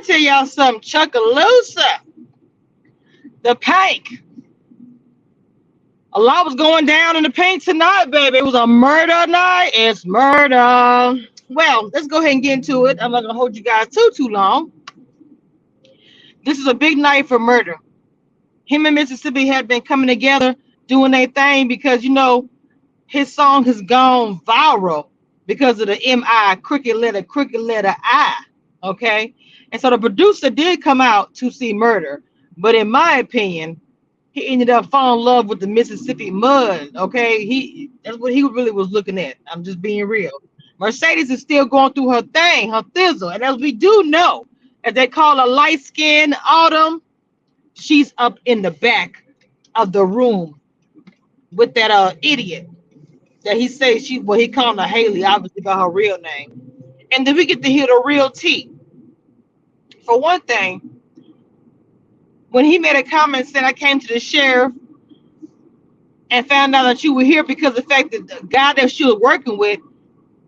tell y'all something. Chuckaloosa, the Pink. A lot was going down in the Pink tonight, baby. It was a murder night. It's murder. Well, let's go ahead and get into it. I'm not gonna hold you guys too long. This is a big night for murder. Him and Mississippi had been coming together doing their thing because his song has gone viral because of the MI, crooked letter I. Okay. And so the producer did come out to see murder. But in my opinion, he ended up falling in love with the Mississippi mud. Okay. That's what he really was looking at. I'm just being real. Mercedes is still going through her thing, her thizzle. And as we do know, as they call her light skin Autumn, she's up in the back of the room with that idiot that he says he called her Haley, obviously by her real name. And then we get to hear the real tea. For one thing, when he made a comment saying I came to the sheriff and found out that you were here because of the fact that the guy that she was working with,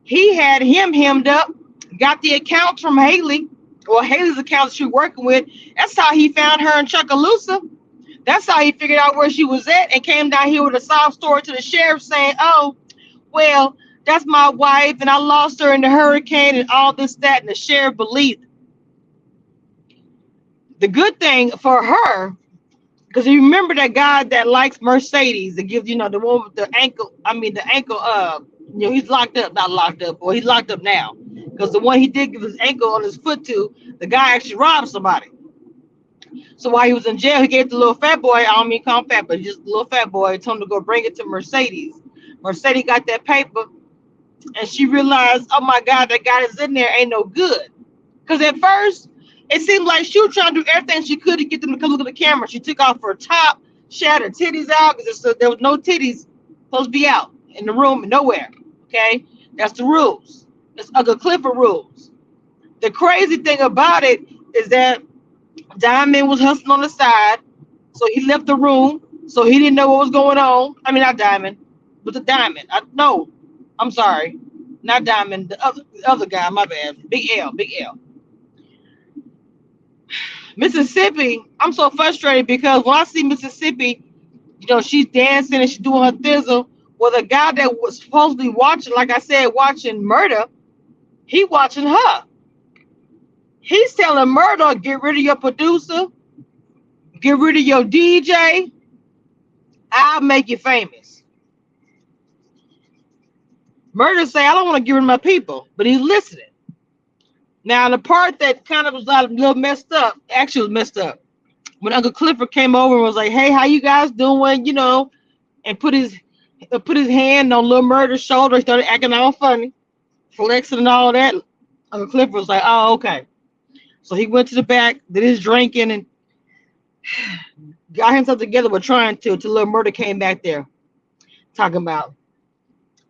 he had him hemmed up, got the accounts from Haley, or Haley's account that she was working with. That's how he found her in Chuckaloosa. That's how he figured out where she was at and came down here with a sob story to the sheriff saying, oh, well, that's my wife and I lost her in the hurricane and all this, that, and the sheriff believed it. The good thing for her, because you remember that guy that likes Mercedes, that gives, the one with the ankle, he's locked up, not locked up, or he's locked up now. Because the one he did give his ankle on his foot to, the guy actually robbed somebody. So while he was in jail, he gave the little fat boy, I don't mean call him fat, but just the little fat boy, told him to go bring it to Mercedes. Mercedes got that paper, and she realized, oh my God, that guy that's in there ain't no good. Because at first, it seemed like she was trying to do everything she could to get them to come look at the camera. She took off her top, she had her titties out, because there was no titties supposed to be out in the room, nowhere. Okay? That's the rules. It's Uncle Clifford rules. The crazy thing about it is that Diamond was hustling on the side, so he left the room, so he didn't know what was going on. I mean, not Diamond, but the Diamond. I'm sorry, not Diamond. The other guy. My bad. Big L. Mississippi. I'm so frustrated because when I see Mississippi, she's dancing and she's doing her thizzle. Well, the guy that was supposed to be watching, like I said, watching murder, he watching her. He's telling Murda, get rid of your producer, get rid of your DJ, I'll make you famous. Murda say, I don't want to get rid of my people, but he's listening. Now, the part that kind of was a little messed up, actually was messed up, when Uncle Clifford came over and was like, hey, how you guys doing, and put his hand on Lil Murda's shoulder, he started acting all funny, flexing and all that. Uncle Clifford was like, oh, okay. So he went to the back, did his drinking, and got himself together with trying to, till Lil Murda came back there talking about,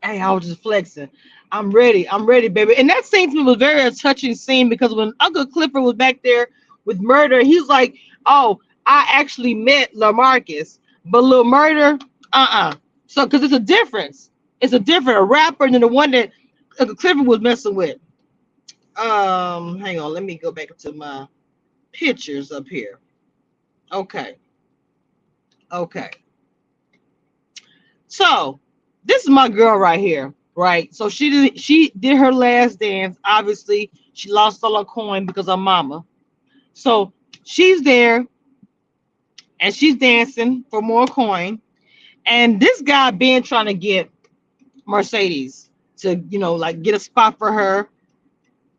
hey, I was just flexing. I'm ready, baby. And that scene to me was very a touching scene because when Uncle Clifford was back there with Murda, he's like, oh, I actually met LaMarcus, but Lil Murda, So, because it's a difference. It's a different rapper than the one that Uncle Clifford was messing with. Hang on, let me go back to my pictures up here. Okay. So this is my girl right here, right? So she did her last dance. Obviously, she lost all her coin because of mama. So she's there and she's dancing for more coin. And this guy been trying to get Mercedes to, get a spot for her.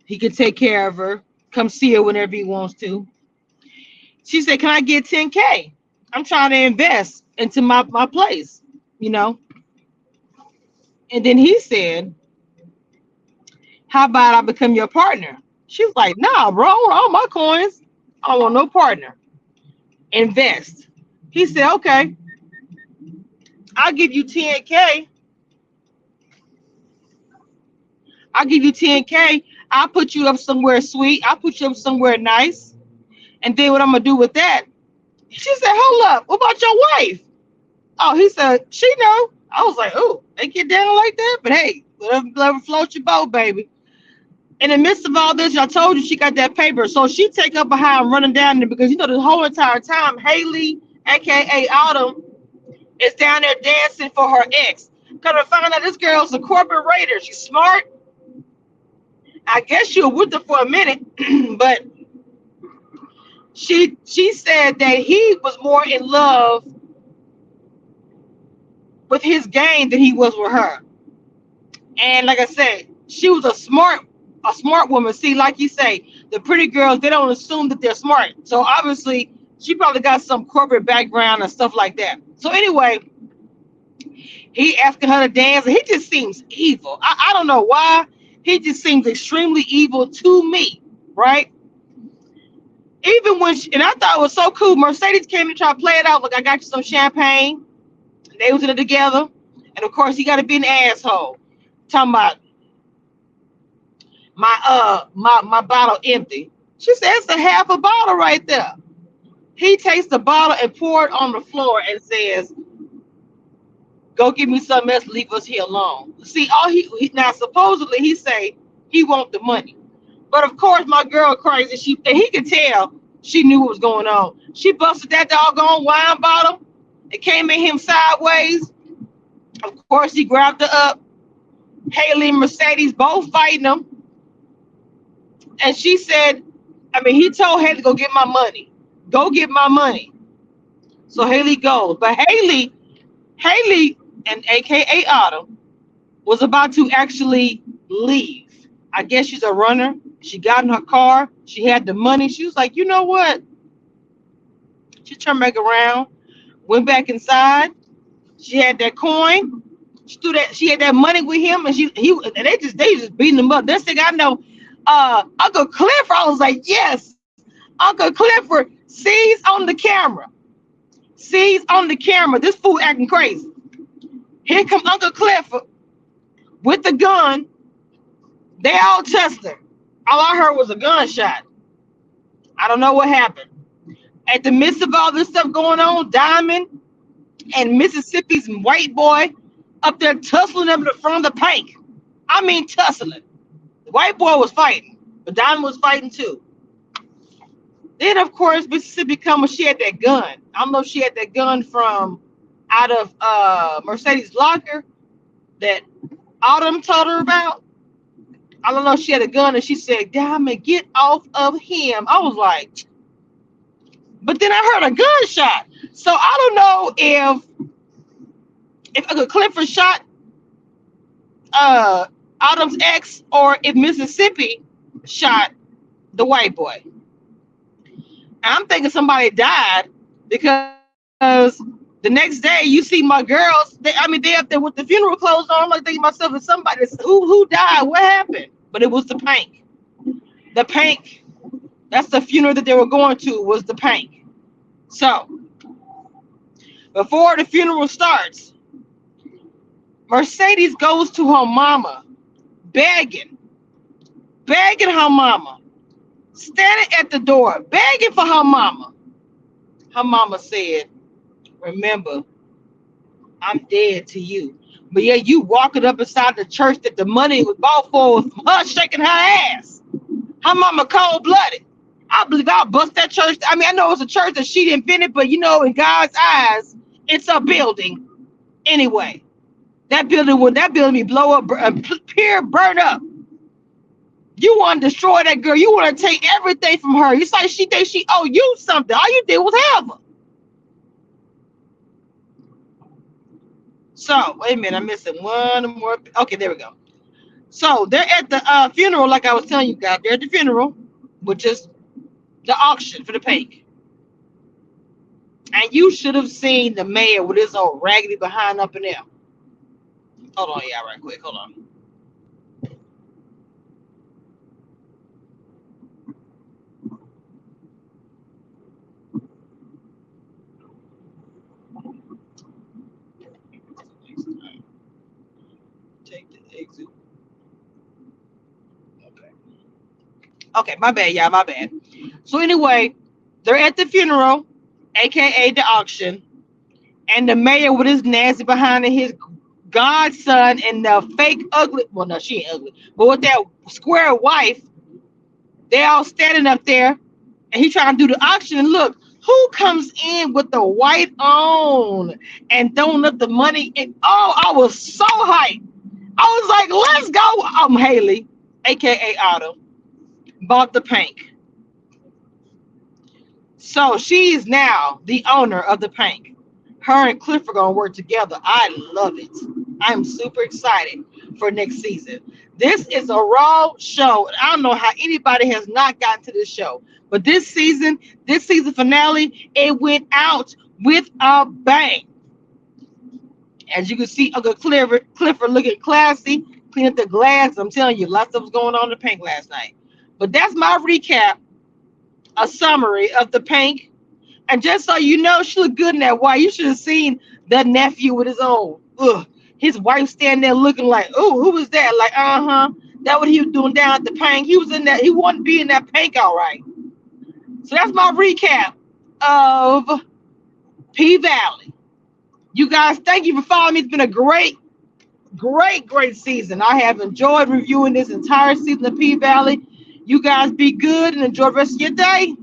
He could take care of her, come see her whenever he wants to. She said, can I get 10K? I'm trying to invest into my place, And then he said, how about I become your partner? She was like, nah, bro, I want all my coins. I don't want no partner. Invest. He said, okay, I'll give you 10K. I'll put you up somewhere sweet. I'll put you up somewhere nice. And then what I'm going to do with that? She said, hold up. What about your wife? Oh, he said, she know. I was like, oh, they get down like that? But hey, whatever floats your boat, baby. In the midst of all this, I told you she got that paper. So she take up behind running down there because the whole entire time Haley, aka Autumn, is down there dancing for her ex. Cause I found out this girl's a corporate raider. She's smart. I guess she was with her for a minute, but she said that he was more in love with his game than he was with her. And like I said, she was a smart woman. See, like you say, the pretty girls, they don't assume that they're smart. So obviously, she probably got some corporate background and stuff like that. So anyway, he asking her to dance, and he just seems evil. I don't know why. He just seems extremely evil to me, right? Even when and I thought it was so cool. Mercedes came and tried to play it out. Like, I got you some champagne. They was in it together. And of course, he got to be an asshole. Talking about my bottle empty. She said, it's a half a bottle right there. He takes the bottle and pour it on the floor and says, go get me something else, leave us here alone. See, all now supposedly he say he want the money. But of course my girl crazy, and he could tell she knew what was going on. She busted that doggone wine bottle. It came at him sideways. Of course he grabbed her up. Haley and Mercedes both fighting him. And she said, he told Haley to go get my money. Go get my money. So Haley goes. But Haley and aka Autumn was about to actually leave. I guess she's a runner. She got in her car. She had the money. She was like, you know what? She turned back around, went back inside. She had that coin. She threw that. She had that money with him, and they just beating him up. Next thing I know, Uncle Clifford. I was like, yes, Uncle Clifford sees on the camera. Sees on the camera. This fool acting crazy. Here come Uncle Clifford with the gun. They all touched her. All I heard was a gunshot. I don't know what happened. At the midst of all this stuff going on, Diamond and Mississippi's white boy up there tussling up in the front of the pike. Tussling. The white boy was fighting, but Diamond was fighting too. Then, of course, Mississippi she had that gun. I don't know if she had that gun from out of Mercedes' locker that Autumn told her about. I don't know if she had a gun, and she said, Diamond, get off of him. I was like, but then I heard a gunshot. So I don't know if Uncle Clifford shot Autumn's ex or if Mississippi shot the white boy. I'm thinking somebody died because the next day you see my girls, they up there with the funeral clothes on. I'm like thinking to myself, if somebody who died, what happened? But it was the Pank. The Pank, that's the funeral that they were going to, was the Pank. So before the funeral starts, Mercedes goes to her mama, begging her mama, standing at the door, begging for her mama. Her mama said, remember, I'm dead to you. But yeah, you walking up inside the church that the money was bought for with her shaking her ass. Her mama cold-blooded. I believe I'll bust that church. I know it's a church that she invented, but in God's eyes, it's a building. Anyway, that building be blow up, pure burn up. You want to destroy that girl. You want to take everything from her. It's like she thinks she owe you something. All you did was have her. So, wait a minute. I'm missing one more. Okay, there we go. So, they're at the funeral, like I was telling you guys. They're at the funeral, which is the auction for the Pank. And you should have seen the mayor with his old raggedy behind up in there. Hold on, yeah, right quick. Hold on. Take the exit. Okay, my bad, y'all, my bad. So anyway, they're at the funeral, aka the auction, and the mayor with his nasty behind and his godson and the fake ugly, well, no, she ain't ugly, but with that square wife, they all standing up there, and he trying to do the auction. And look, who comes in with the white on and throwing up the money? And oh, I was so hyped. I was like, let's go. Haley, aka Autumn, bought the pink. So she's now the owner of the pink. Her and Cliff are gonna work together. I love it. I'm super excited for next season. This is a raw show. I don't know how anybody has not gotten to this show, but this season finale, it went out with a bang. As you can see, Uncle Clifford looking classy, clean up the glass. I'm telling you, lots of was going on in the pink last night. But that's my recap, a summary of the pink. And just so you know, she looked good in that white. You should have seen the nephew with his own. Ugh. His wife standing there looking like, oh, who was that? Like, uh-huh. That what he was doing down at the pink. He was in that. He wanted to be in that pink, all right. So that's my recap of P Valley. You guys, thank you for following me. It's been a great season. I have enjoyed reviewing this entire season of P Valley. You guys be good and enjoy the rest of your day.